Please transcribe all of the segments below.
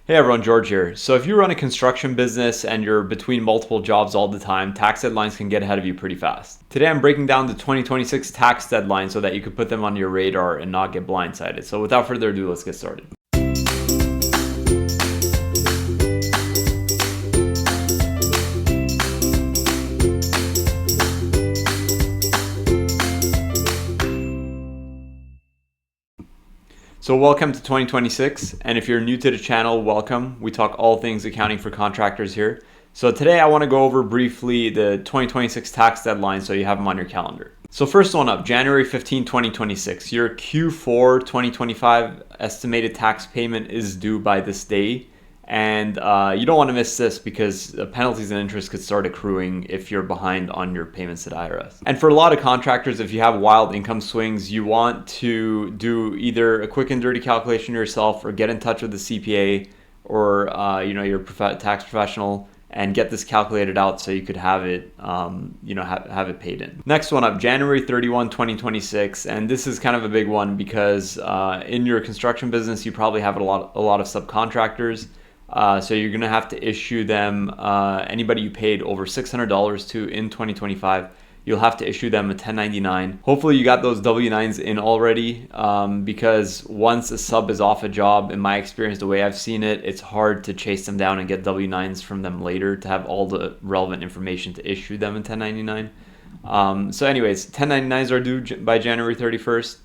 Hey everyone, George here. So if you run a construction business and you're between multiple jobs all the time, tax deadlines can get ahead of you pretty fast. Today I'm breaking down the 2026 tax deadline so that you could put them on your radar and not get blindsided. So without further ado, let's get started. So welcome to 2026, and if you're new to the channel, welcome. We talk all things accounting for contractors here. So today I want to go over briefly the 2026 tax deadline so you have them on your calendar. So first one up, January 15, 2026. Your Q4 2025 estimated tax payment is due by this day. And you don't want to miss this because penalties and interest could start accruing if you're behind on your payments to the IRS. And for a lot of contractors, if you have wild income swings, you want to do either a quick and dirty calculation yourself or get in touch with the CPA or your tax professional and get this calculated out so you could have it have it paid in. Next one up, January 31, 2026, and this is kind of a big one because in your construction business you probably have a lot of subcontractors. So you're going to have to issue them, anybody you paid over $600 to in 2025, you'll have to issue them a 1099. Hopefully you got those W-9s in already, because once a sub is off a job, in my experience, the way I've seen it, it's hard to chase them down and get W-9s from them later to have all the relevant information to issue them a 1099. So anyways, 1099s are due by January 31st.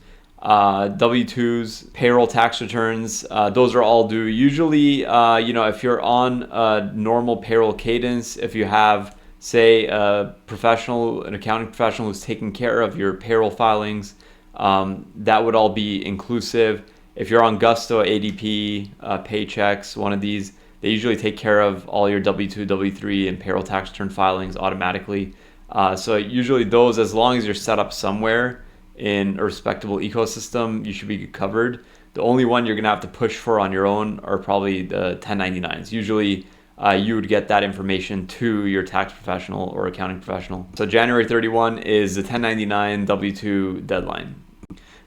W-2s, payroll tax returns, those are all due. Usually, if you're on a normal payroll cadence, if you have, say, an accounting professional who's taking care of your payroll filings, that would all be inclusive. If you're on Gusto, ADP, Paychecks, one of these, they usually take care of all your W-2, W-3, and payroll tax return filings automatically. So usually those, as long as you're set up somewhere in a respectable ecosystem, you should be covered. The only one you're going to have to push for on your own are probably the 1099s. Usually you would get that information to your tax professional or accounting professional. So January 31 is the 1099 W-2 deadline.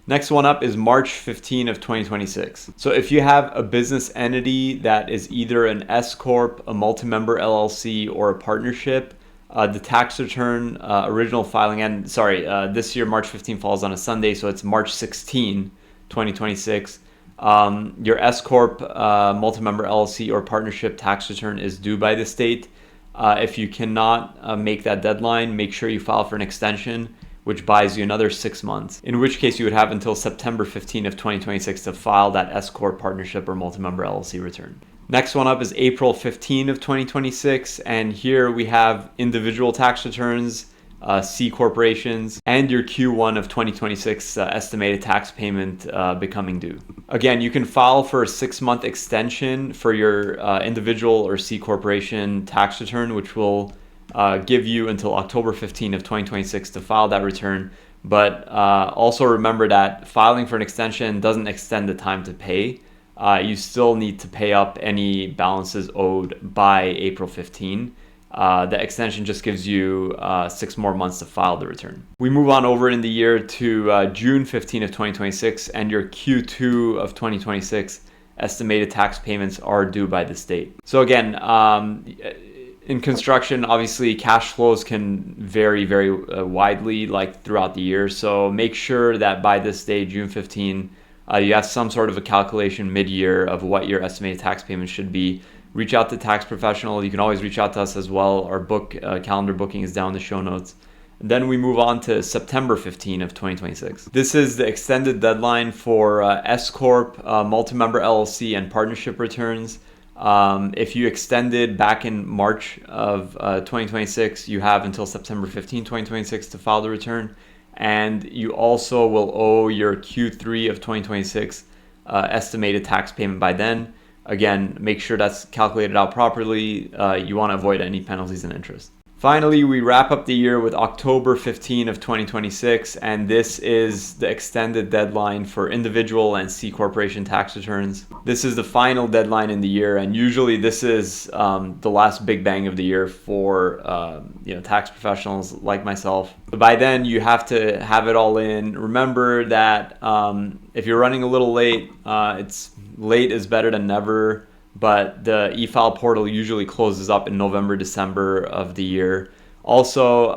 Next one up is March 15 of 2026. So if you have a business entity that is either an S-Corp, a multi-member LLC, or a partnership, the tax return original filing, and this year March 15 falls on a Sunday, so it's March 16, 2026. Your S-Corp, multi-member LLC, or partnership tax return is due by this date. If you cannot make that deadline, make sure you file for an extension, which buys you another 6 months, in which case you would have until September 15 of 2026 to file that S-Corp, partnership, or multi-member LLC return. Next one up is April 15 of 2026, and here we have individual tax returns, C corporations, and your Q1 of 2026 estimated tax payment becoming due. Again, you can file for a 6-month extension for your individual or C corporation tax return, which will give you until October 15 of 2026 to file that return. But also remember that filing for an extension doesn't extend the time to pay. You still need to pay up any balances owed by April 15. The extension just gives you 6 more months to file the return. We move on over in the year to June 15 of 2026, and your Q2 of 2026 estimated tax payments are due by this date. So again, in construction, obviously cash flows can vary very widely throughout the year. So make sure that by this day, June 15, you have some sort of a calculation mid-year of what your estimated tax payments should be. Reach out to tax professional. You can always reach out to us as well. Our calendar booking is down in the show notes. And then we move on to September 15 of 2026. This is the extended deadline for S-Corp, multi-member LLC, and partnership returns. If you extended back in March of 2026, you have until September 15, 2026 to file the return. And you also will owe your Q3 of 2026 estimated tax payment by then. Again, make sure that's calculated out properly. You want to avoid any penalties and interest. Finally, we wrap up the year with October 15 of 2026, and this is the extended deadline for individual and C corporation tax returns. This is the final deadline in the year, and usually this is the last big bang of the year for tax professionals like myself. But by then, you have to have it all in. Remember that if you're running a little late, it's late is better than never. but the e-file portal usually closes up in November, December of the year. Also,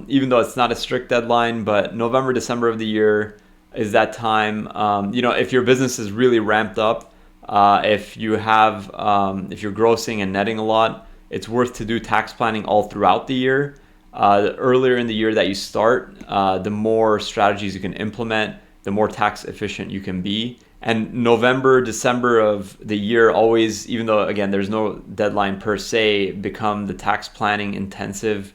even though it's not a strict deadline, but November, December of the year is that time. If your business is really ramped up, if you're grossing and netting a lot, it's worth to do tax planning all throughout the year. The earlier in the year that you start, the more strategies you can implement, the more tax efficient you can be. And November, December of the year always, even though again there's no deadline per se, become the tax planning intensive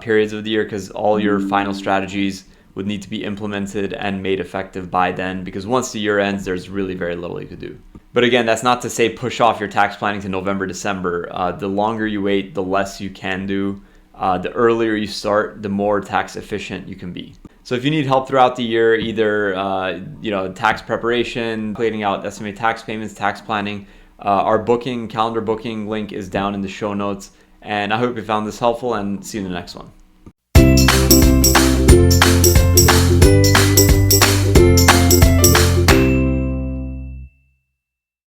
periods of the year, because all your final strategies would need to be implemented and made effective by then, because once the year ends, there's really very little you could do. But again, that's not to say push off your tax planning to November, December. The longer you wait, the less you can do. The earlier you start, the more tax efficient you can be. So if you need help throughout the year, either tax preparation, clearing out estimated tax payments, tax planning, our calendar booking link is down in the show notes. And I hope you found this helpful, and see you in the next one.